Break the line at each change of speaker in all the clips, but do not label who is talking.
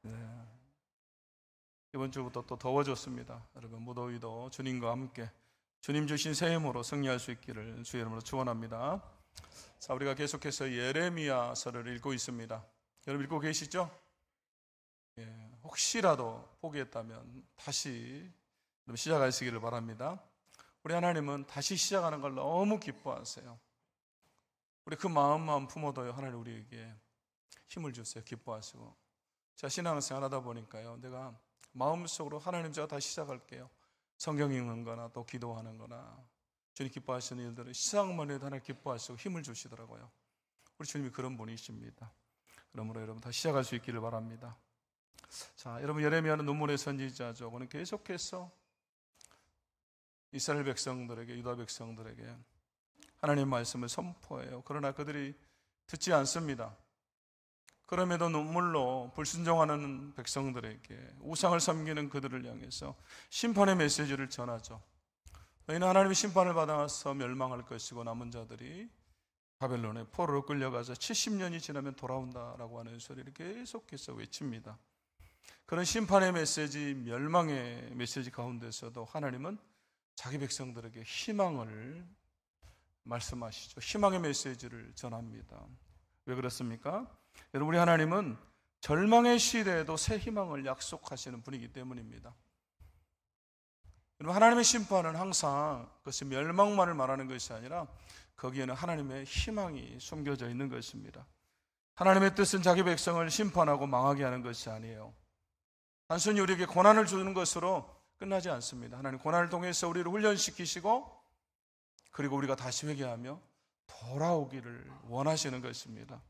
네. 이번 주부터 또 더워졌습니다. 여러분 무더위도 주님과 함께 주님 주신 새 힘으로 승리할 수 있기를 주의 이름으로 축원합니다. 자, 우리가 계속해서 예레미야서를 읽고 있습니다. 여러분 읽고 계시죠? 예, 혹시라도 포기했다면 다시 시작하시기를 바랍니다. 우리 하나님은 다시 시작하는 걸 너무 기뻐하세요. 우리 그 마음만 품어둬요. 하나님 우리에게 힘을 주세요. 기뻐하시고. 제가 신앙생활 하다 보니까요, 내가 마음속으로 하나님 제가 다시 시작할게요. 성경 읽는 거나 또 기도하는 거나 주님 기뻐하시는 일들은 시작만 해도 하나님 기뻐하시고 힘을 주시더라고요. 우리 주님이 그런 분이십니다. 그러므로 여러분 다시 시작할 수 있기를 바랍니다. 자, 여러분 예레미야는 눈물의 선지자죠. 그는 계속해서 이스라엘 백성들에게, 유다 백성들에게 하나님의 말씀을 선포해요. 그러나 그들이 듣지 않습니다. 그럼에도 눈물로 불순종하는 백성들에게, 우상을 섬기는 그들을 향해서 심판의 메시지를 전하죠. 너희는 하나님의 심판을 받아서 멸망할 것이고 남은 자들이 바벨론의 포로로 끌려가서 70년이 지나면 돌아온다라고 하는 소리를 계속해서 외칩니다. 그런 심판의 메시지, 멸망의 메시지 가운데서도 하나님은 자기 백성들에게 희망을 말씀하시죠. 희망의 메시지를 전합니다. 왜 그렇습니까? 여러분, 우리 하나님은 절망의 시대에도 새 희망을 약속하시는 분이기 때문입니다. 여러분, 하나님의 심판은 항상 그것이 멸망만을 말하는 것이 아니라 거기에는 하나님의 희망이 숨겨져 있는 것입니다. 하나님의 뜻은 자기 백성을 심판하고 망하게 하는 것이 아니에요. 단순히 우리에게 고난을 주는 것으로 끝나지 않습니다. 하나님 고난을 통해서 우리를 훈련시키시고 그리고 우리가 다시 회개하며 돌아오기를 원하시는 것입니다.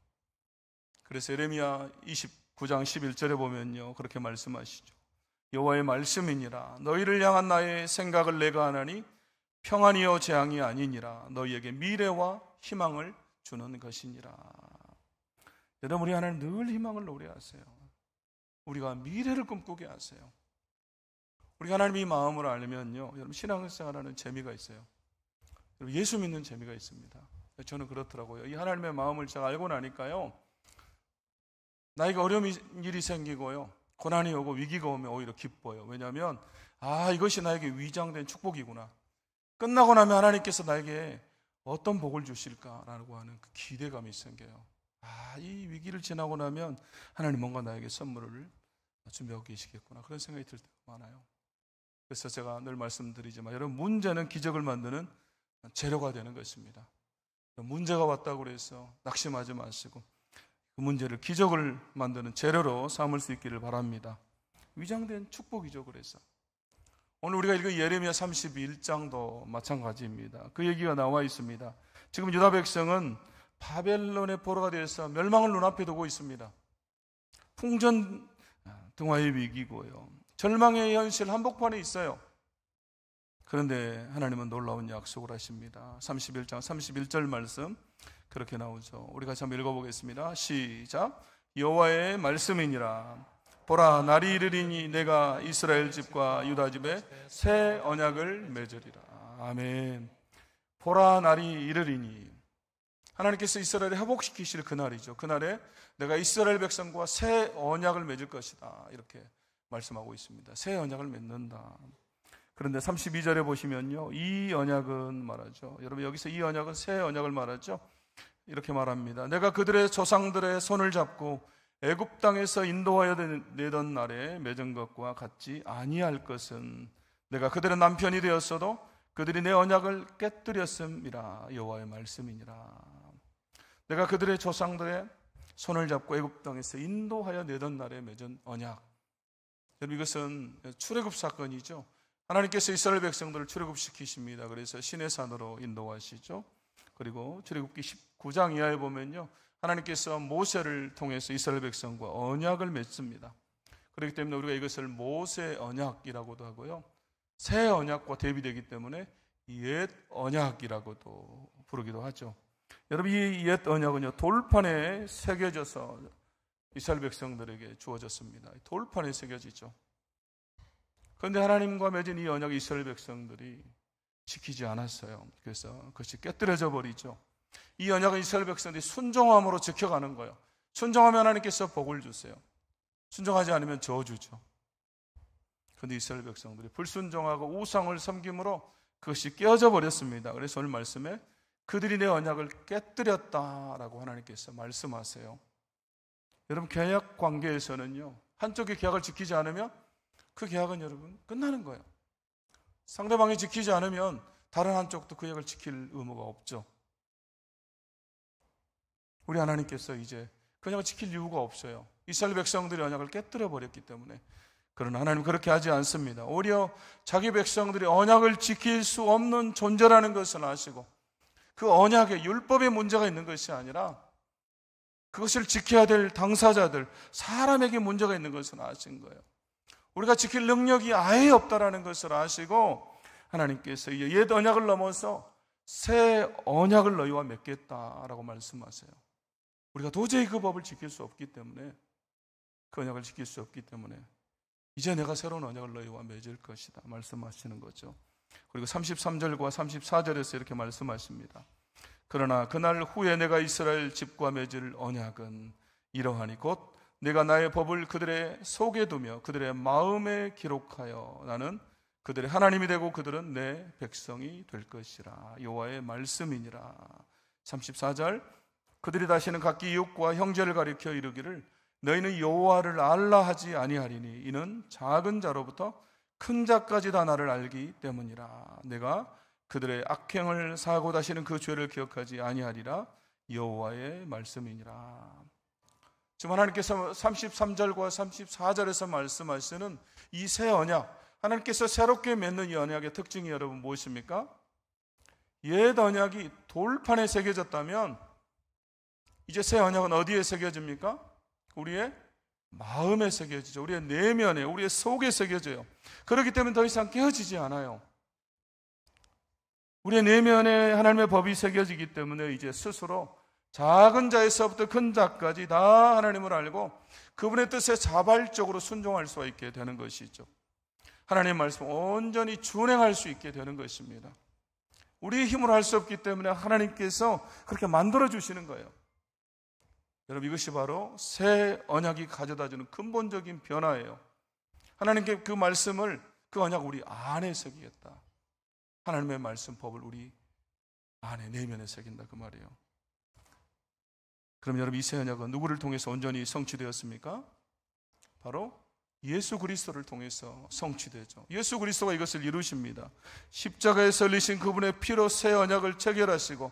그래서 예레미야 29장 11절에 보면요, 그렇게 말씀하시죠. 여호와의 말씀이니라. 너희를 향한 나의 생각을 내가 하나니 평안이요 재앙이 아니니라. 너희에게 미래와 희망을 주는 것이니라. 여러분, 우리 하나님 늘 희망을 노래하세요. 우리가 미래를 꿈꾸게 하세요. 우리 하나님 이 마음을 알면요, 여러분 신앙생활하는 재미가 있어요. 여러분, 예수 믿는 재미가 있습니다. 저는 그렇더라고요. 이 하나님의 마음을 제가 알고 나니까요, 나에게 어려운 일이 생기고요, 고난이 오고 위기가 오면 오히려 기뻐요. 왜냐하면 이것이 나에게 위장된 축복이구나. 끝나고 나면 하나님께서 나에게 어떤 복을 주실까라고 하는 그 기대감이 생겨요. 이 위기를 지나고 나면 하나님 뭔가 나에게 선물을 준비하고 계시겠구나, 그런 생각이 들 때가 많아요. 그래서 제가 늘 말씀드리지만, 여러분 문제는 기적을 만드는 재료가 되는 것입니다. 문제가 왔다고 해서 낙심하지 마시고 그 문제를 기적을 만드는 재료로 삼을 수 있기를 바랍니다. 위장된 축복이죠. 그래서 오늘 우리가 읽은 예레미야 31장도 마찬가지입니다. 그 얘기가 나와 있습니다. 지금 유다 백성은 바벨론의 포로가 되어서 멸망을 눈앞에 두고 있습니다. 풍전 등화의 위기고요, 절망의 현실 한복판에 있어요. 그런데 하나님은 놀라운 약속을 하십니다. 31장 31절 말씀 그렇게 나오죠. 우리 같이 한번 읽어보겠습니다. 시작. 여호와의 말씀이니라. 보라, 날이 이르리니 내가 이스라엘 집과 유다 집에 새 언약을 맺으리라. 아멘. 보라, 날이 이르리니, 하나님께서 이스라엘을 회복시키실 그날이죠. 그날에 내가 이스라엘 백성과 새 언약을 맺을 것이다, 이렇게 말씀하고 있습니다. 새 언약을 맺는다. 그런데 32절에 보시면요, 이 언약은 말하죠. 여러분, 여기서 이 언약은 새 언약을 말하죠. 이렇게 말합니다. 내가 그들의 조상들의 손을 잡고 애굽 땅에서 인도하여 내던 날에 맺은 것과 같지 아니할 것은 내가 그들의 남편이 되었어도 그들이 내 언약을 깨뜨렸음이라. 여호와의 말씀이니라. 내가 그들의 조상들의 손을 잡고 애굽 땅에서 인도하여 내던 날에 맺은 언약. 여러분, 이것은 출애굽 사건이죠. 하나님께서 이스라엘 백성들을 출애굽시키십니다. 그래서 시내산으로 인도하시죠. 그리고 출애굽기 19장 이하에 보면요, 하나님께서 모세를 통해서 이스라엘 백성과 언약을 맺습니다. 그렇기 때문에 우리가 이것을 모세 언약이라고도 하고요, 새 언약과 대비되기 때문에 옛 언약이라고도 부르기도 하죠. 여러분, 이 옛 언약은요, 돌판에 새겨져서 이스라엘 백성들에게 주어졌습니다. 돌판에 새겨지죠. 그런데 하나님과 맺은 이 언약을 이스라엘 백성들이 지키지 않았어요. 그래서 그것이 깨뜨려져 버리죠. 이 언약은 이스라엘 백성들이 순종함으로 지켜가는 거예요. 순종하면 하나님께서 복을 주세요. 순종하지 않으면 저주죠. 그런데 이스라엘 백성들이 불순종하고 우상을 섬김으로 그것이 깨어져 버렸습니다. 그래서 오늘 말씀에 그들이 내 언약을 깨뜨렸다라고 하나님께서 말씀하세요. 여러분, 계약 관계에서는요, 한쪽이 계약을 지키지 않으면 그 계약은 여러분 끝나는 거예요. 상대방이 지키지 않으면 다른 한쪽도 그 계약을 지킬 의무가 없죠. 우리 하나님께서 이제 그 언약을 지킬 이유가 없어요. 이스라엘 백성들이 언약을 깨뜨려 버렸기 때문에. 그러나 하나님은 그렇게 하지 않습니다. 오히려 자기 백성들이 언약을 지킬 수 없는 존재라는 것을 아시고 그 언약에 율법에 문제가 있는 것이 아니라 그것을 지켜야 될 당사자들, 사람에게 문제가 있는 것을 아신 거예요. 우리가 지킬 능력이 아예 없다라는 것을 아시고 하나님께서 이제 옛 언약을 넘어서 새 언약을 너희와 맺겠다라고 말씀하세요. 우리가 도저히 그 법을 지킬 수 없기 때문에, 그 언약을 지킬 수 없기 때문에 이제 내가 새로운 언약을 너희와 맺을 것이다 말씀하시는 거죠. 그리고 33절과 34절에서 이렇게 말씀하십니다. 그러나 그날 후에 내가 이스라엘 집과 맺을 언약은 이러하니 곧 내가 나의 법을 그들의 속에 두며 그들의 마음에 기록하여 나는 그들의 하나님이 되고 그들은 내 백성이 될 것이라. 여호와의 말씀이니라. 34절, 그들이 다시는 각기 이웃과 형제를 가리켜 이르기를 너희는 여호와를 알라 하지 아니하리니 이는 작은 자로부터 큰 자까지 다 나를 알기 때문이라. 내가 그들의 악행을 사하고 다시는 그 죄를 기억하지 아니하리라. 여호와의 말씀이니라. 지금 하나님께서 33절과 34절에서 말씀하시는 이 새 언약, 하나님께서 새롭게 맺는 이 언약의 특징이 여러분 무엇입니까? 옛 언약이 돌판에 새겨졌다면 이제 새 언약은 어디에 새겨집니까? 우리의 마음에 새겨지죠. 우리의 내면에, 우리의 속에 새겨져요. 그렇기 때문에 더 이상 깨어지지 않아요. 우리의 내면에 하나님의 법이 새겨지기 때문에 이제 스스로 작은 자에서부터 큰 자까지 다 하나님을 알고 그분의 뜻에 자발적으로 순종할 수가 있게 되는 것이죠. 하나님의 말씀을 온전히 준행할 수 있게 되는 것입니다. 우리의 힘으로 할 수 없기 때문에 하나님께서 그렇게 만들어 주시는 거예요. 여러분, 이것이 바로 새 언약이 가져다주는 근본적인 변화예요. 하나님께 그 말씀을, 그 언약 우리 안에 새기겠다. 하나님의 말씀 법을 우리 안에, 내면에 새긴다 그 말이에요. 그럼 여러분, 이 새 언약은 누구를 통해서 온전히 성취되었습니까? 바로 예수 그리스도를 통해서 성취되죠. 예수 그리스도가 이것을 이루십니다. 십자가에 설리신 그분의 피로 새 언약을 체결하시고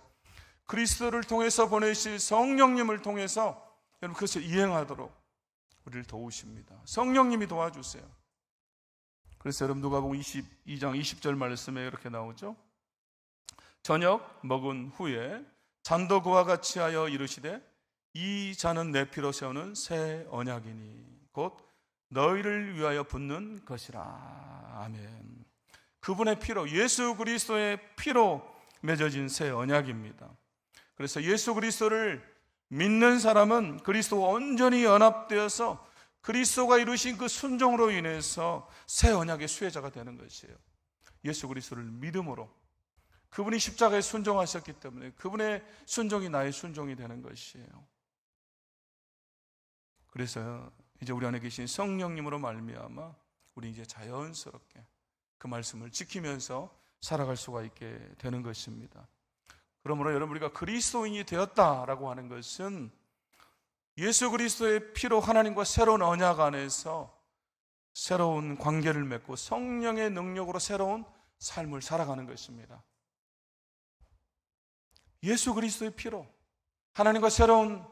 그리스도를 통해서 보내실 성령님을 통해서 여러분 그것을 이행하도록 우리를 도우십니다. 성령님이 도와주세요. 그래서 여러분 누가복음 22장 20절 말씀에 이렇게 나오죠. 저녁 먹은 후에 잔도 그와 같이 하여 이르시되 이 잔은 내 피로 세우는 새 언약이니 곧 너희를 위하여 붓는 것이라. 아멘. 그분의 피로, 예수 그리스도의 피로 맺어진 새 언약입니다. 그래서 예수 그리스도를 믿는 사람은 그리스도와 온전히 연합되어서 그리스도가 이루신 그 순종으로 인해서 새 언약의 수혜자가 되는 것이에요. 예수 그리스도를 믿음으로 그분이 십자가에 순종하셨기 때문에 그분의 순종이 나의 순종이 되는 것이에요. 그래서 이제 우리 안에 계신 성령님으로 말미암아 우리 이제 자연스럽게 그 말씀을 지키면서 살아갈 수가 있게 되는 것입니다. 그러므로 여러분, 우리가 그리스도인이 되었다라고 하는 것은 예수 그리스도의 피로 하나님과 새로운 언약 안에서 새로운 관계를 맺고 성령의 능력으로 새로운 삶을 살아가는 것입니다. 예수 그리스도의 피로 하나님과 새로운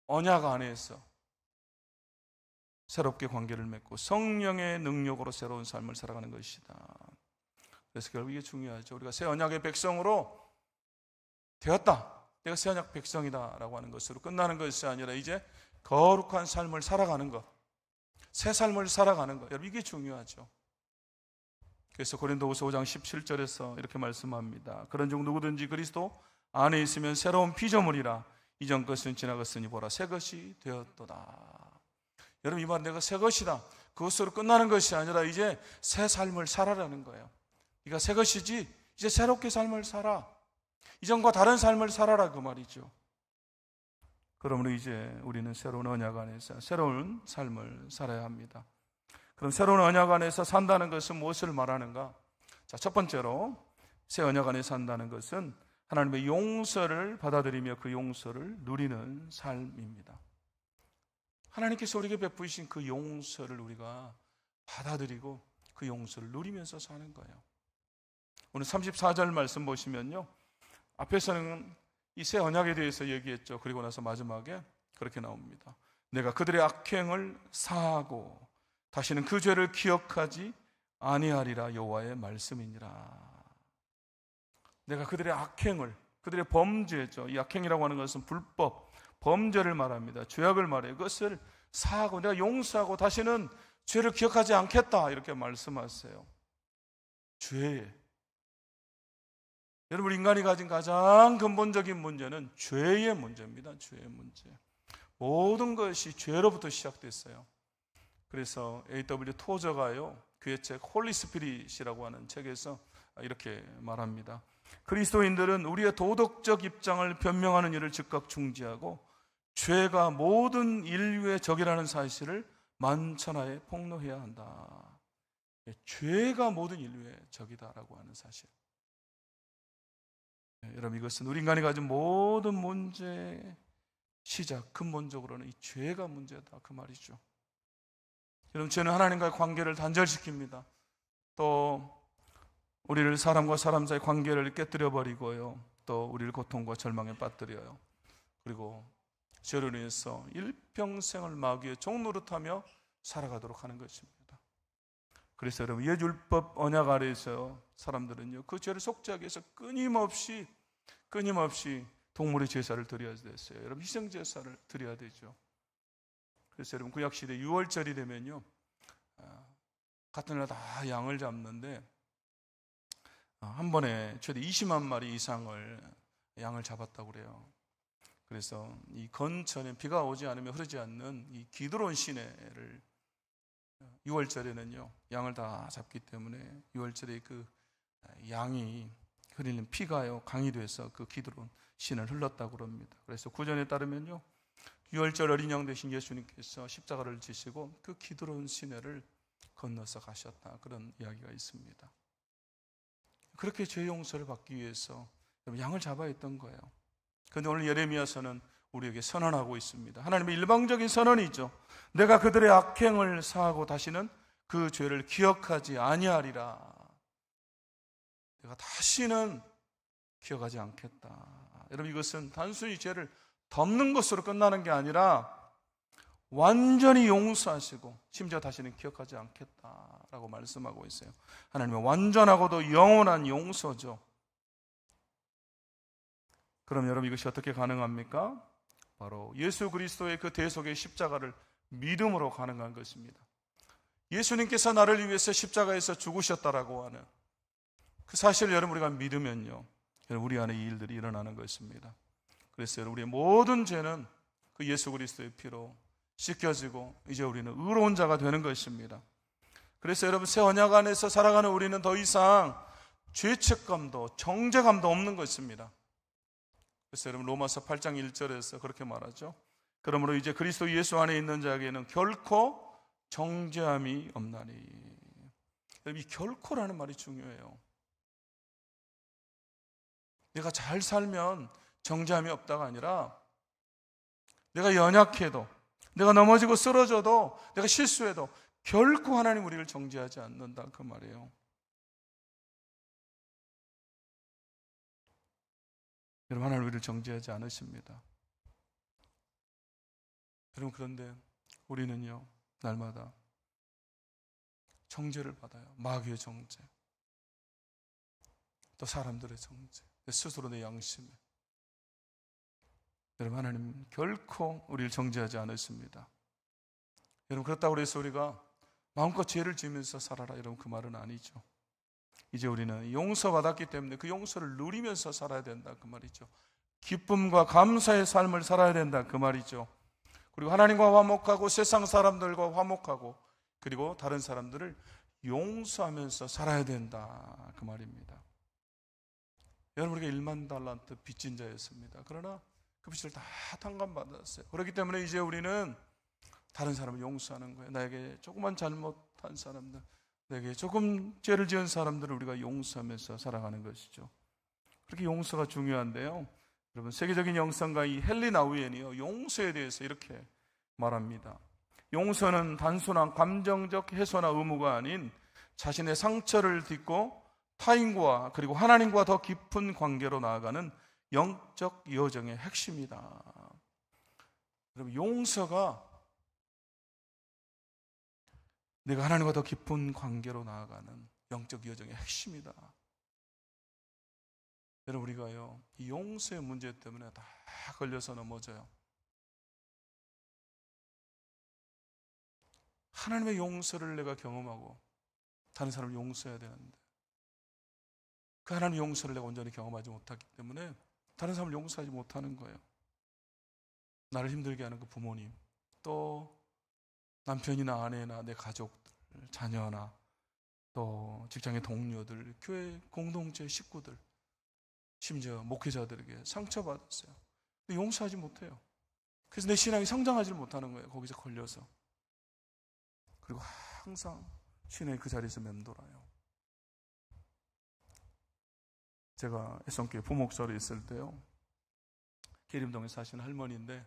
언약 안에서 새롭게 관계를 맺고 성령의 능력으로 새로운 삶을 살아가는 것이다. 그래서 결국 이게 중요하죠. 우리가 새 언약의 백성으로 되었다, 내가 새 언약 백성이다 라고 하는 것으로 끝나는 것이 아니라 이제 거룩한 삶을 살아가는 것, 새 삶을 살아가는 것, 여러분 이게 중요하죠. 그래서 고린도후서 5장 17절에서 이렇게 말씀합니다. 그런즉 누구든지 그리스도 안에 있으면 새로운 피조물이라 이전 것은 지나갔으니 보라 새 것이 되었도다. 여러분, 이 말 내가 새 것이다, 그것으로 끝나는 것이 아니라 이제 새 삶을 살아라는 거예요. 네가 새 것이지 이제 새롭게 삶을 살아, 이전과 다른 삶을 살아라 그 말이죠. 그러므로 이제 우리는 새로운 언약 안에서 새로운 삶을 살아야 합니다. 그럼 새로운 언약 안에서 산다는 것은 무엇을 말하는가? 자, 첫 번째로 새 언약 안에 산다는 것은 하나님의 용서를 받아들이며 그 용서를 누리는 삶입니다. 하나님께서 우리에게 베푸신 그 용서를 우리가 받아들이고 그 용서를 누리면서 사는 거예요. 오늘 34절 말씀 보시면요, 앞에서는 이 새 언약에 대해서 얘기했죠. 그리고 나서 마지막에 그렇게 나옵니다. 내가 그들의 악행을 사하고 다시는 그 죄를 기억하지 아니하리라 여호와의 말씀이니라. 내가 그들의 악행을, 그들의 범죄죠. 이 악행이라고 하는 것은 불법, 범죄를 말합니다. 죄악을 말해요. 그것을 사하고 내가 용서하고 다시는 죄를 기억하지 않겠다 이렇게 말씀하세요. 죄. 여러분, 인간이 가진 가장 근본적인 문제는 죄의 문제입니다. 죄의 문제. 모든 것이 죄로부터 시작됐어요. 그래서 A.W. 토저가요, 그의 책 홀리 스피릿이라고 하는 책에서 이렇게 말합니다. 그리스도인들은 우리의 도덕적 입장을 변명하는 일을 즉각 중지하고 죄가 모든 인류의 적이라는 사실을 만천하에 폭로해야 한다. 죄가 모든 인류의 적이다라고 하는 사실. 여러분, 이것은 우리 인간이 가진 모든 문제의 시작, 근본적으로는 이 죄가 문제다 그 말이죠. 여러분, 죄는 하나님과의 관계를 단절시킵니다. 또 우리를 사람과 사람 사이의 관계를 깨뜨려 버리고요, 또 우리를 고통과 절망에 빠뜨려요. 그리고 죄로 인해서 일평생을 마귀의 종노릇하며 살아가도록 하는 것입니다. 그래서 여러분, 옛율법 언약 아래에서 사람들은요, 그 죄를 속죄하기 위해서 끊임없이 동물의 제사를 드려야 됐어요. 여러분, 희생 제사를 드려야 되죠. 그래서 여러분, 구약시대 6월절이 되면요, 같은 날 다 양을 잡는데 한 번에 최대 20만 마리 이상을 양을 잡았다고 그래요. 그래서 이 건천에 비가 오지 않으면 흐르지 않는 이 기드론 시내를 6월절에는요 양을 다 잡기 때문에 6월절에 그 양이 흘리는 피가요 강이 돼서 그 기드론 시내를 흘렀다고 그럽니다. 그래서 구전에 따르면요 6월절 어린 양 대신 예수님께서 십자가를 지시고 그 기드론 시내를 건너서 가셨다, 그런 이야기가 있습니다. 그렇게 죄 용서를 받기 위해서 양을 잡아야 했던 거예요. 그런데 오늘 예레미야서는 우리에게 선언하고 있습니다. 하나님의 일방적인 선언이죠. 내가 그들의 악행을 사하고 다시는 그 죄를 기억하지 아니하리라. 내가 다시는 기억하지 않겠다. 여러분, 이것은 단순히 죄를 덮는 것으로 끝나는 게 아니라 완전히 용서하시고 심지어 다시는 기억하지 않겠다라고 말씀하고 있어요. 하나님의 완전하고도 영원한 용서죠. 그럼 여러분, 이것이 어떻게 가능합니까? 바로 예수 그리스도의 그 대속의 십자가를 믿음으로 가능한 것입니다. 예수님께서 나를 위해서 십자가에서 죽으셨다라고 하는 그 사실을 여러분 우리가 믿으면요, 우리 안에 이 일들이 일어나는 것입니다. 그래서 여러분, 우리의 모든 죄는 그 예수 그리스도의 피로 씻겨지고 이제 우리는 의로운 자가 되는 것입니다. 그래서 여러분, 새 언약 안에서 살아가는 우리는 더 이상 죄책감도 정죄감도 없는 것입니다. 그래서 여러분, 로마서 8장 1절에서 그렇게 말하죠. 그러므로 이제 그리스도 예수 안에 있는 자에게는 결코 정죄함이 없나니. 여러분, 이 결코라는 말이 중요해요. 내가 잘 살면 정죄함이 없다가 아니라 내가 연약해도, 내가 넘어지고 쓰러져도, 내가 실수해도 결코 하나님 우리를 정죄하지 않는다 그 말이에요. 여러분, 하나님 우리를 정죄하지 않으십니다. 여러분, 그런데 우리는요 날마다 정죄를 받아요. 마귀의 정죄, 또 사람들의 정죄, 내 스스로 내 양심에. 여러분, 하나님 결코 우리를 정죄하지 않으십니다. 여러분, 그렇다고 해서 우리가 마음껏 죄를 지으면서 살아라, 여러분, 그 말은 아니죠. 이제 우리는 용서받았기 때문에 그 용서를 누리면서 살아야 된다 그 말이죠. 기쁨과 감사의 삶을 살아야 된다 그 말이죠. 그리고 하나님과 화목하고 세상 사람들과 화목하고 그리고 다른 사람들을 용서하면서 살아야 된다 그 말입니다. 여러분, 우리가 1만 달란트 빚진 자였습니다. 그러나 그 빚을 다 탕감받았어요. 그렇기 때문에 이제 우리는 다른 사람을 용서하는 거예요. 나에게 조그만 잘못한 사람들, 내게 조금 죄를 지은 사람들을 우리가 용서하면서 살아가는 것이죠. 그렇게 용서가 중요한데요. 여러분, 세계적인 영성가 이 헨리 나우엔이요, 용서에 대해서 이렇게 말합니다. 용서는 단순한 감정적 해소나 의무가 아닌 자신의 상처를 딛고 타인과 그리고 하나님과 더 깊은 관계로 나아가는 영적 여정의 핵심이다. 여러분, 용서가 내가 하나님과 더 깊은 관계로 나아가는 영적 여정의 핵심이다. 여러분, 우리가요, 이 용서의 문제 때문에 다 걸려서 넘어져요. 하나님의 용서를 내가 경험하고 다른 사람을 용서해야 되는데 그 하나님의 용서를 내가 온전히 경험하지 못하기 때문에 다른 사람을 용서하지 못하는 거예요. 나를 힘들게 하는 그 부모님, 또 남편이나 아내나 내 가족들, 자녀나 또 직장의 동료들, 교회 공동체 식구들, 심지어 목회자들에게 상처받았어요. 근데 용서하지 못해요. 그래서 내 신앙이 성장하지 못하는 거예요. 거기서 걸려서. 그리고 항상 신앙이 그 자리에서 맴돌아요. 제가 애성교회 부목사로 있을 때요, 계림동에 사시는 할머니인데,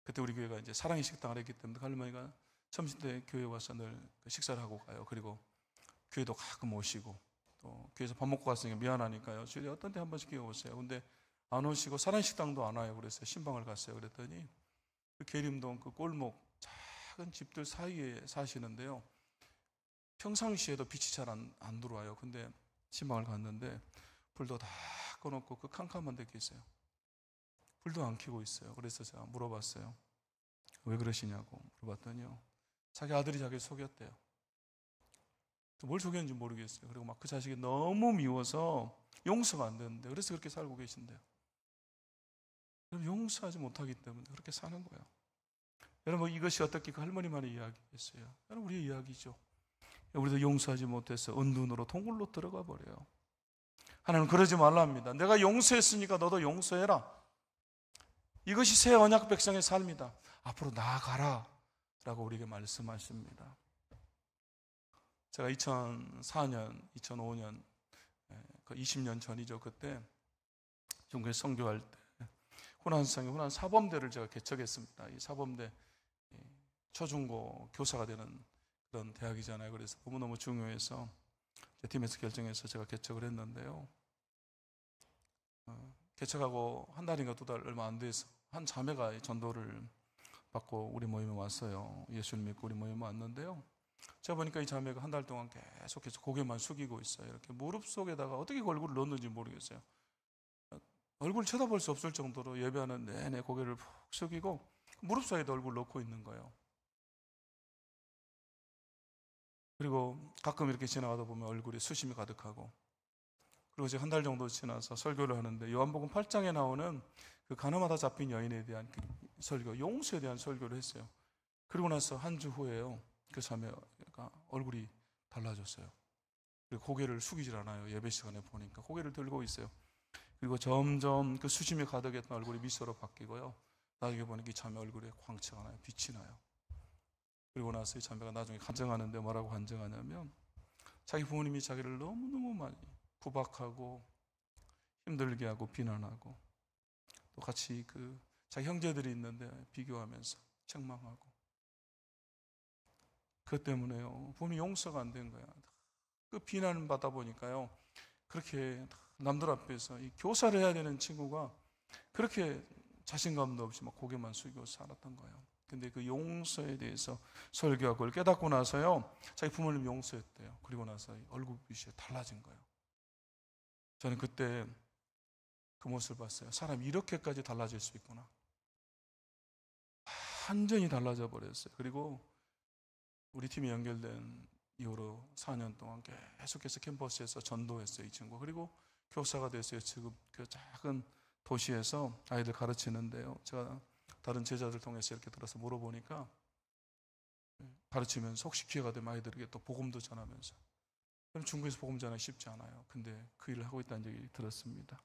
그때 우리 교회가 이제 사랑의 식당을 했기 때문에 그 할머니가 점심때 교회 와서 늘 식사를 하고 가요. 그리고 교회도 가끔 오시고, 또 교회에서 밥 먹고 갔으니까 미안하니까요, 주일에 어떤 때 한 번씩 교회 오세요. 근데 안 오시고 사랑의 식당도 안 와요. 그래서 신방을 갔어요. 그랬더니 그 계림동 그 골목 작은 집들 사이에 사시는데요, 평상시에도 빛이 잘 안 들어와요. 근데 신방을 갔는데 불도 다 꺼놓고 그 캄캄한 데 계세요. 불도 안 켜고 있어요. 그래서 제가 물어봤어요. 왜 그러시냐고 물어봤더니요, 자기 아들이 자기를 속였대요. 뭘 속였는지 모르겠어요. 그리고 막 그 자식이 너무 미워서 용서가 안 되는데 그래서 그렇게 살고 계신대요. 여러분, 용서하지 못하기 때문에 그렇게 사는 거예요. 여러분, 이것이 어떻게 그 할머니만의 이야기겠어요? 여러분, 우리의 이야기죠. 우리도 용서하지 못해서 은둔으로 동굴로 들어가 버려요. 하나님은 그러지 말라 합니다. 내가 용서했으니까 너도 용서해라. 이것이 새 언약 백성의 삶이다. 앞으로 나아가라 라고 우리에게 말씀하십니다. 제가 2004년, 2005년, 그 20년 전이죠. 그때 중국에 선교할 때 후난성의 후난 사범대를 제가 개척했습니다. 이 사범대 초중고 교사가 되는 그런 대학이잖아요. 그래서 너무너무 중요해서 제 팀에서 결정해서 제가 개척을 했는데요. 개척하고 한 달인가 두 달 얼마 안 돼서 한 자매가 전도를 받고 우리 모임에 왔어요. 예수를 믿고 우리 모임에 왔는데요. 제가 보니까 이 자매가 한 달 동안 계속해서 고개만 숙이고 있어요. 이렇게 무릎 속에다가 어떻게 얼굴을 넣었는지 모르겠어요. 얼굴 쳐다볼 수 없을 정도로 예배하는 내내 고개를 푹 숙이고 무릎 사이에도 얼굴을 넣고 있는 거예요. 그리고 가끔 이렇게 지나가다 보면 얼굴에 수심이 가득하고, 그리고 이제 한 달 정도 지나서 설교를 하는데 요한복음 8장에 나오는 그 가늠하다 잡힌 여인에 대한 그 설교, 용서에 대한 설교를 했어요. 그리고 나서 한 주 후에요, 그 자매가 얼굴이 달라졌어요. 그리고 고개를 숙이질 않아요. 예배 시간에 보니까 고개를 들고 있어요. 그리고 점점 그 수심이 가득했던 얼굴이 미소로 바뀌고요, 나중에 보니까 이 자매 얼굴에 광채가 나요. 빛이 나요. 그리고 나서 이 자매가 나중에 간증하는데 뭐라고 간증하냐면, 자기 부모님이 자기를 너무너무 많이 구박하고 힘들게 하고 비난하고, 또 같이 그 자기 형제들이 있는데 비교하면서 책망하고, 그것 때문에요, 부모님 용서가 안 된 거야. 그 비난을 받다 보니까요, 그렇게 남들 앞에서 이 교사를 해야 되는 친구가 그렇게 자신감도 없이 막 고개만 숙이고 살았던 거예요. 근데 그 용서에 대해서 설교하고 그걸 깨닫고 나서요, 자기 부모님 용서했대요. 그리고 나서 얼굴빛이 달라진 거예요. 저는 그때 그 모습을 봤어요. 사람이 이렇게까지 달라질 수 있구나. 완전히 달라져 버렸어요. 그리고 우리 팀이 연결된 이후로 4년 동안 계속해서 캠퍼스에서 전도했어요, 이 친구. 그리고 교사가 됐어요. 지금 그 작은 도시에서 아이들 가르치는데요, 제가 다른 제자들 통해서 이렇게 들어서 물어보니까 가르치면서 혹시 기회가 되면 아이들에게 또 복음도 전하면서, 그럼 중국에서 복음 전하기 쉽지 않아요. 근데 그 일을 하고 있다는 얘기 들었습니다.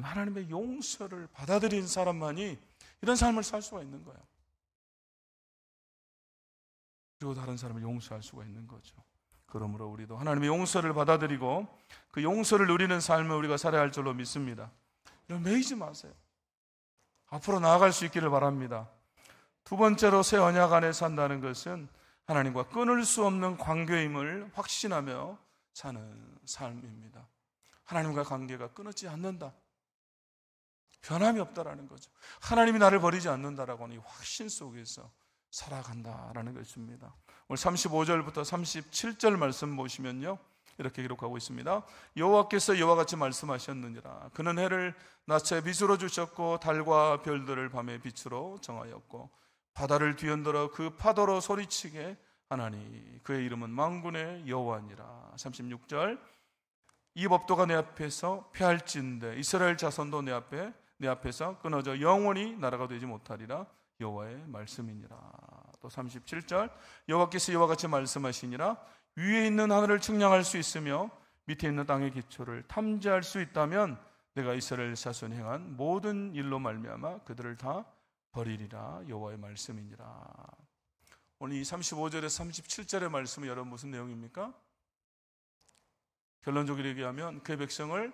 하나님의 용서를 받아들인 사람만이 이런 삶을 살 수가 있는 거예요. 그리고 다른 사람을 용서할 수가 있는 거죠. 그러므로 우리도 하나님의 용서를 받아들이고 그 용서를 누리는 삶을 우리가 살아야 할 줄로 믿습니다. 이런 매이지 마세요. 앞으로 나아갈 수 있기를 바랍니다. 두 번째로 새 언약 안에 산다는 것은 하나님과 끊을 수 없는 관계임을 확신하며 사는 삶입니다. 하나님과 관계가 끊어지지 않는다. 변함이 없다라는 거죠. 하나님이 나를 버리지 않는다라고 하는 이 확신 속에서 살아간다라는 것입니다. 오늘 35절부터 37절 말씀 보시면요, 이렇게 기록하고 있습니다. 여호와께서 이와 같이 말씀하셨느니라. 그는 해를 낮에 빛으로 주셨고 달과 별들을 밤의 빛으로 정하였고 바다를 뒤흔들어 그 파도로 소리치게 하나니 그의 이름은 만군의 여호와니라. 36절 이 법도가 내 앞에서 폐할진대 이스라엘 자손도 내 앞에서 끊어져 영원히 나라가 되지 못하리라. 여호와의 말씀이니라. 또 37절 여호와께서 이와 같이 말씀하시니라. 위에 있는 하늘을 측량할 수 있으며 밑에 있는 땅의 기초를 탐지할 수 있다면 내가 이스라엘 자손이 행한 모든 일로 말미암아 그들을 다 버리리라. 여호와의 말씀이니라. 오늘 이 35절에서 37절의 말씀은 여러분 무슨 내용입니까? 결론적으로 얘기하면 그의 백성을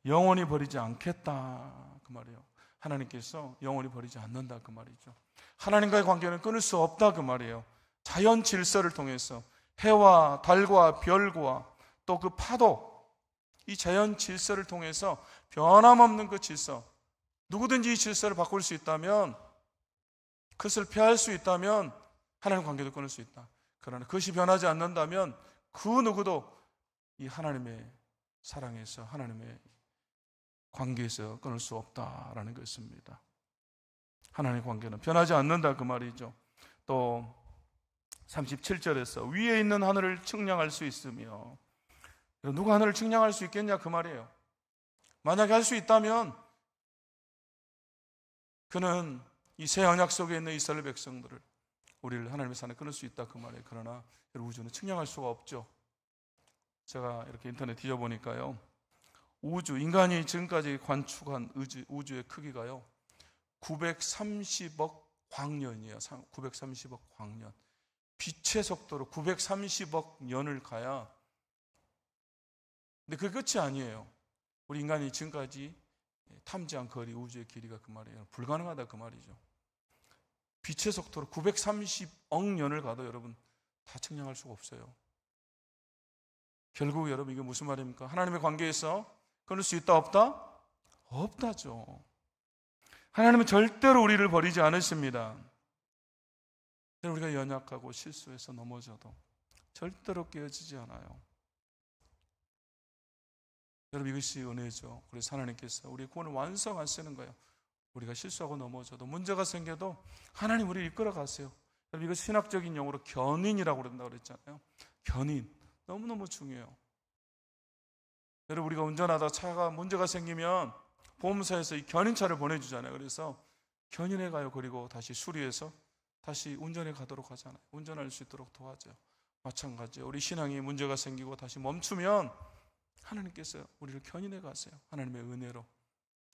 영원히 버리지 않겠다 그 말이에요. 하나님께서 영원히 버리지 않는다 그 말이죠. 하나님과의 관계는 끊을 수 없다 그 말이에요. 자연 질서를 통해서 해와 달과 별과 또 그 파도, 이 자연 질서를 통해서 변함없는 그 질서, 누구든지 이 질서를 바꿀 수 있다면, 그것을 피할 수 있다면 하나님 관계도 끊을 수 있다. 그러나 그것이 변하지 않는다면 그 누구도 이 하나님의 사랑에서, 하나님의 관계에서 끊을 수 없다라는 것입니다. 하나님의 관계는 변하지 않는다 그 말이죠. 또 37절에서 위에 있는 하늘을 측량할 수 있으며, 누가 하늘을 측량할 수 있겠냐 그 말이에요. 만약에 할 수 있다면 그는 이 새 언약 속에 있는 이스라엘 백성들을, 우리를 하나님의 산에 끊을 수 있다 그 말이에요. 그러나 우주는 측량할 수가 없죠. 제가 이렇게 인터넷 뒤져보니까요, 우주, 인간이 지금까지 관측한 우주의 크기가요 930억 광년이에요. 930억 광년. 빛의 속도로 930억 년을 가야. 근데 그게 끝이 아니에요. 우리 인간이 지금까지 탐지한 거리, 우주의 길이가 그 말이에요. 불가능하다 그 말이죠. 빛의 속도로 930억 년을 가도 여러분 다 측량할 수가 없어요. 결국 여러분 이게 무슨 말입니까? 하나님의 관계에서 끊을 수 있다 없다? 없다죠. 하나님은 절대로 우리를 버리지 않으십니다. 우리가 연약하고 실수해서 넘어져도 절대로 깨어지지 않아요. 여러분 이것이 은혜죠. 그래서 하나님께서 우리의 구원을 완성하시는 거예요. 우리가 실수하고 넘어져도, 문제가 생겨도 하나님 우리를 이끌어 가세요. 여러분 이거 신학적인 용어로 견인이라고 그런다고 그랬잖아요. 견인 너무너무 중요해요. 여러분 우리가 운전하다 차가 문제가 생기면 보험사에서 이 견인차를 보내주잖아요. 그래서 견인해 가요. 그리고 다시 수리해서 다시 운전해 가도록 하잖아요. 운전할 수 있도록 도와줘요. 마찬가지예요. 우리 신앙이 문제가 생기고 다시 멈추면 하나님께서 우리를 견인해 가세요. 하나님의 은혜로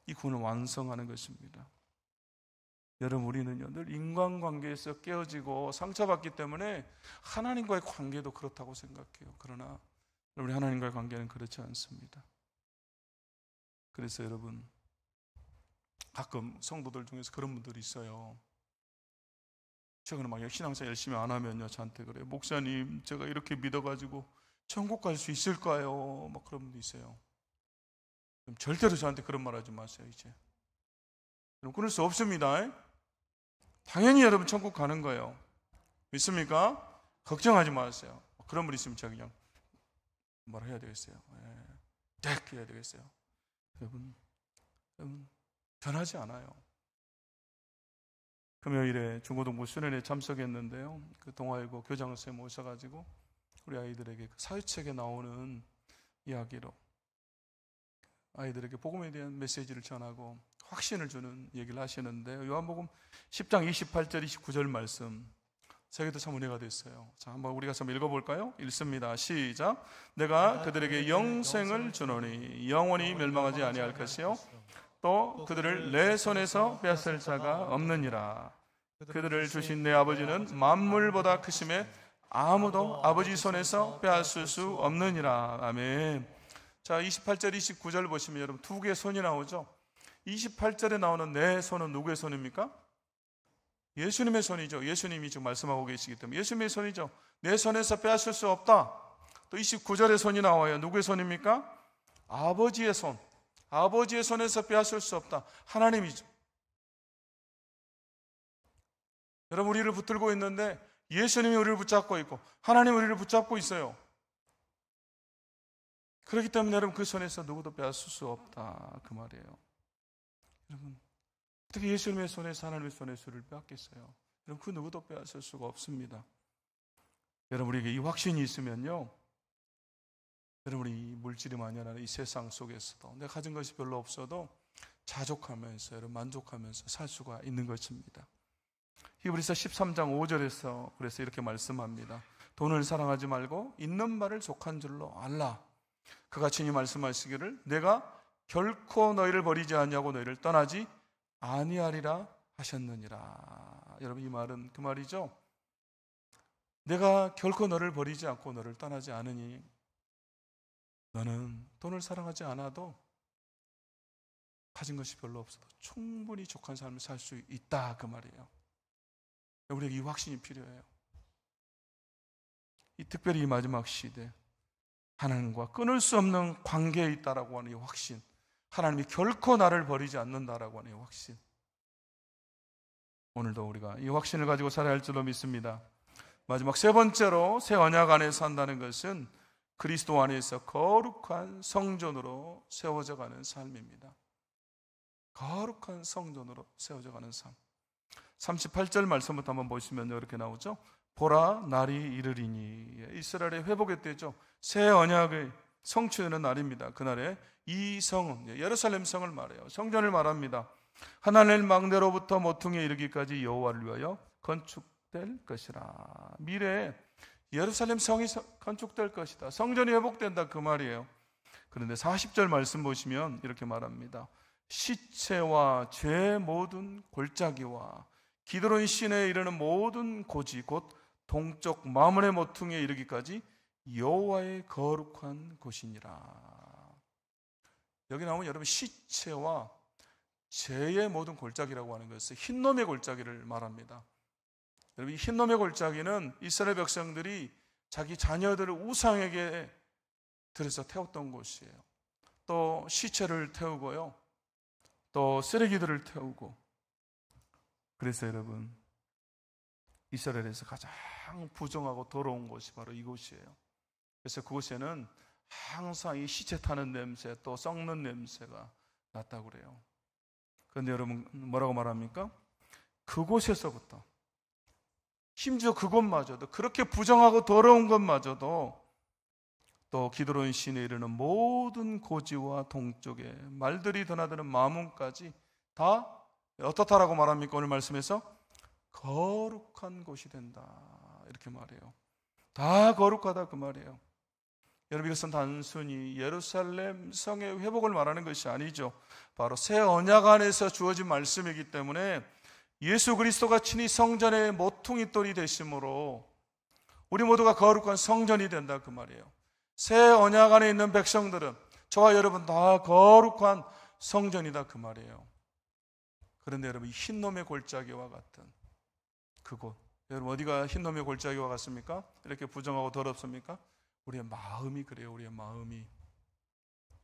이 구원을 완성하는 것입니다. 여러분 우리는요 늘 인간관계에서 깨어지고 상처받기 때문에 하나님과의 관계도 그렇다고 생각해요. 그러나 우리 하나님과의 관계는 그렇지 않습니다. 그래서 여러분 가끔 성도들 중에서 그런 분들이 있어요. 최근에 막 신앙생활 열심히 안 하면요 저한테 그래요. 목사님 제가 이렇게 믿어가지고 천국 갈 수 있을까요? 막 그런 분도 있어요. 절대로 저한테 그런 말 하지 마세요. 이제 여러분 끊을 수 없습니다. 당연히 여러분 천국 가는 거예요. 믿습니까? 걱정하지 마세요. 그런 분 있으면 제가 그냥 뭐라 해야 되겠어요? 딱 해야 되겠어요. 여러분 변하지 않아요. 금요일에 중고등부 수련회에 참석했는데요. 그 동아일보 교장 선생님 오셔가지고 우리 아이들에게 그 사회책에 나오는 이야기로 아이들에게 복음에 대한 메시지를 전하고 확신을 주는 얘기를 하시는데, 요한복음 10장 28절 29절 말씀 저에게도 참 은혜가 됐어요. 자, 한번 우리가 좀 읽어볼까요? 읽습니다. 시작. 내가 그들에게 영생을 주노니 영원히 멸망하지 아니할 것이요 또 그들을 내 손에서 빼앗을 자가 없느니라. 그들을 주신 내 아버지는 만물보다 크심에 아무도 아버지 손에서 빼앗을 수 없느니라. 아멘. 자, 28절 29절 보시면 여러분 두 개의 손이 나오죠. 28절에 나오는 내 손은 누구의 손입니까? 예수님의 손이죠. 예수님이 지금 말씀하고 계시기 때문에 예수님의 손이죠. 내 손에서 빼앗을 수 없다. 또 29절에 손이 나와요. 누구의 손입니까? 아버지의 손. 아버지의 손에서 빼앗을 수 없다. 하나님이죠. 여러분, 우리를 붙들고 있는데 예수님이 우리를 붙잡고 있고 하나님이 우리를 붙잡고 있어요. 그렇기 때문에 여러분 그 손에서 누구도 빼앗을 수 없다 그 말이에요. 여러분, 어떻게 예수님의 손에서 하나님의 손에서 우리를 빼앗겠어요? 여러분, 그 누구도 빼앗을 수가 없습니다. 여러분, 우리에게 이 확신이 있으면요, 여러분, 이 물질이 만연하는 이 세상 속에서도 내가 가진 것이 별로 없어도 자족하면서 여러분 만족하면서 살 수가 있는 것입니다. 히브리서 13장 5절에서 그래서 이렇게 말씀합니다. 돈을 사랑하지 말고 있는 바를 족한 줄로 알라. 그가 친히 말씀하시기를 내가 결코 너희를 버리지 않냐고 너희를 떠나지 아니하리라 하셨느니라. 여러분, 이 말은 그 말이죠. 내가 결코 너를 버리지 않고 너를 떠나지 않으니 너는 돈을 사랑하지 않아도 가진 것이 별로 없어도 충분히 족한 삶을 살 수 있다 그 말이에요. 우리에게 이 확신이 필요해요. 이 특별히 이 마지막 시대 하나님과 끊을 수 없는 관계에 있다라고 하는 이 확신, 하나님이 결코 나를 버리지 않는다라고 하는 이 확신, 오늘도 우리가 이 확신을 가지고 살아야 할 줄로 믿습니다. 마지막 세 번째로 새 언약 안에 산다는 것은 그리스도 안에서 거룩한 성전으로 세워져 가는 삶입니다. 거룩한 성전으로 세워져 가는 삶. 38절 말씀부터 한번 보시면 이렇게 나오죠. 보라, 날이 이르리니. 이스라엘의 회복의 때죠. 새 언약의 성취되는 날입니다. 그날에 이 성은 예루살렘 성을 말해요. 성전을 말합니다. 하나님 망대로부터 모퉁이에 이르기까지 여호와를 위하여 건축될 것이라. 미래에 예루살렘 성이 건축될 것이다. 성전이 회복된다 그 말이에요. 그런데 40절 말씀 보시면 이렇게 말합니다. 시체와 죄 모든 골짜기와 기드론 시내에 이르는 모든 고지 곧 동쪽 마문의 모퉁이에 이르기까지 여호와의 거룩한 곳이니라. 여기 나오면 여러분 시체와 죄의 모든 골짜기라고 하는 것은 흰놈의 골짜기를 말합니다. 여러분, 이 흰놈의 골짜기는 이스라엘 백성들이 자기 자녀들을 우상에게 들여서 태웠던 곳이에요. 또 시체를 태우고요, 또 쓰레기들을 태우고. 그래서 여러분, 이스라엘에서 가장 부정하고 더러운 곳이 바로 이곳이에요. 그래서 그곳에는 항상 이 시체 타는 냄새, 또 썩는 냄새가 났다고 그래요. 그런데 여러분, 뭐라고 말합니까? 그곳에서부터, 심지어 그곳마저도, 그렇게 부정하고 더러운 것마저도 또 기드론 시내에 이르는 모든 고지와 동쪽에 말들이 드나드는 마문까지 다 어떻다라고 말합니까? 오늘 말씀에서 거룩한 곳이 된다 이렇게 말해요. 다 거룩하다 그 말이에요. 여러분, 이것은 단순히 예루살렘 성의 회복을 말하는 것이 아니죠. 바로 새 언약 안에서 주어진 말씀이기 때문에 예수 그리스도가 친히 성전의 모퉁이돌이 되심으로 우리 모두가 거룩한 성전이 된다 그 말이에요. 새 언약 안에 있는 백성들은, 저와 여러분 다 거룩한 성전이다 그 말이에요. 그런데 여러분, 이 흰놈의 골짜기와 같은 그곳, 여러분 어디가 흰놈의 골짜기와 같습니까? 이렇게 부정하고 더럽습니까? 우리의 마음이 그래요. 우리의 마음이.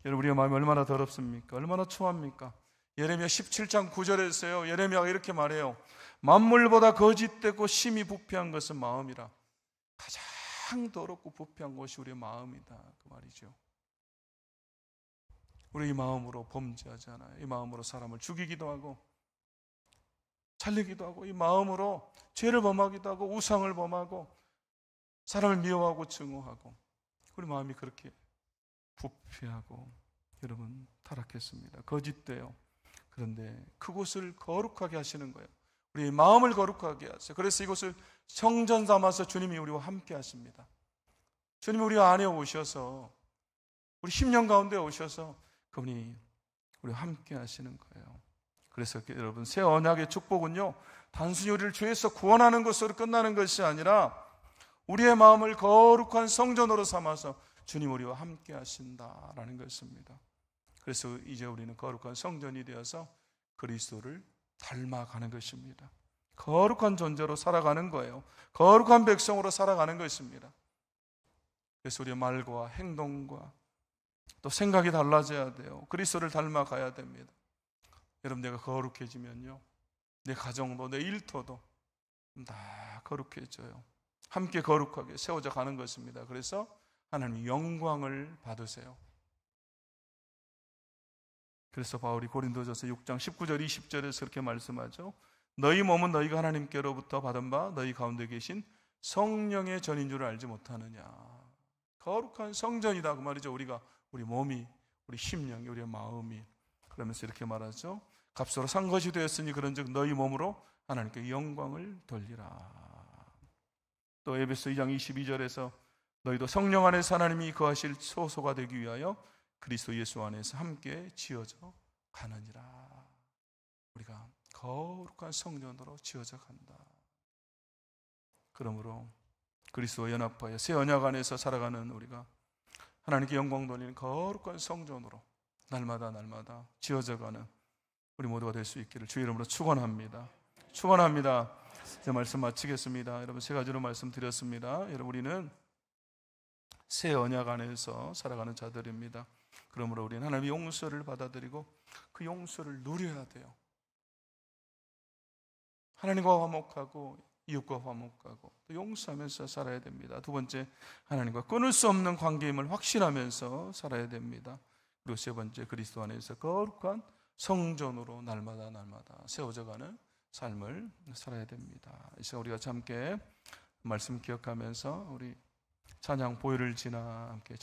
여러분, 우리의 마음이 얼마나 더럽습니까? 얼마나 추합니까? 예레미야 17장 9절에서요, 예레미야가 이렇게 말해요. 만물보다 거짓되고 심히 부패한 것은 마음이라. 가장 더럽고 부패한 것이 우리의 마음이다 그 말이죠. 우리 이 마음으로 범죄하잖아요. 이 마음으로 사람을 죽이기도 하고 살리기도 하고, 이 마음으로 죄를 범하기도 하고 우상을 범하고 사람을 미워하고 증오하고, 우리 마음이 그렇게 부패하고 여러분 타락했습니다. 거짓돼요. 그런데 그곳을 거룩하게 하시는 거예요. 우리 마음을 거룩하게 하세요. 그래서 이곳을 성전 삼아서 주님이 우리와 함께 하십니다. 주님이 우리 안에 오셔서 우리 심령 가운데 오셔서 그분이 우리와 함께 하시는 거예요. 그래서 여러분, 새 언약의 축복은요, 단순히 우리를 죄에서 구원하는 것으로 끝나는 것이 아니라 우리의 마음을 거룩한 성전으로 삼아서 주님 우리와 함께 하신다라는 것입니다. 그래서 이제 우리는 거룩한 성전이 되어서 그리스도를 닮아가는 것입니다. 거룩한 존재로 살아가는 거예요. 거룩한 백성으로 살아가는 것입니다. 그래서 우리의 말과 행동과 또 생각이 달라져야 돼요. 그리스도를 닮아가야 됩니다. 여러분, 내가 거룩해지면요, 내 가정도 내 일터도 다 거룩해져요. 함께 거룩하게 세워져 가는 것입니다. 그래서 하나님 영광을 받으세요. 그래서 바울이 고린도전서 6장 19절 20절에서 그렇게 말씀하죠. 너희 몸은 너희가 하나님께로부터 받은 바 너희 가운데 계신 성령의 전인 줄 알지 못하느냐. 거룩한 성전이다 그 말이죠. 우리 몸이, 우리 심령이, 우리의 마음이. 그러면서 이렇게 말하죠. 값으로 산 것이 되었으니 그런즉 너희 몸으로 하나님께 영광을 돌리라. 또 에베소 2장 22절에서 너희도 성령 안에서 하나님이 거하실 소소가 되기 위하여 그리스도 예수 안에서 함께 지어져 가느니라. 우리가 거룩한 성전으로 지어져 간다. 그러므로 그리스도와 연합하여 새 언약 안에서 살아가는 우리가 하나님께 영광 돌리는 거룩한 성전으로 날마다 지어져 가는 우리 모두가 될 수 있기를 주의 이름으로 축원합니다. 축원합니다. 제 말씀 마치겠습니다. 여러분, 세 가지로 말씀드렸습니다. 여러분, 우리는 새 언약 안에서 살아가는 자들입니다. 그러므로 우리는 하나님의 용서를 받아들이고 그 용서를 누려야 돼요. 하나님과 화목하고 이웃과 화목하고 또 용서하면서 살아야 됩니다. 두 번째, 하나님과 끊을 수 없는 관계임을 확신하면서 살아야 됩니다. 그리고 세 번째, 그리스도 안에서 거룩한 성전으로 날마다 세워져가는 삶을 살아야 됩니다. 이 시간 우리가 함께 말씀 기억하면서 우리 찬양 보혈을 지나 함께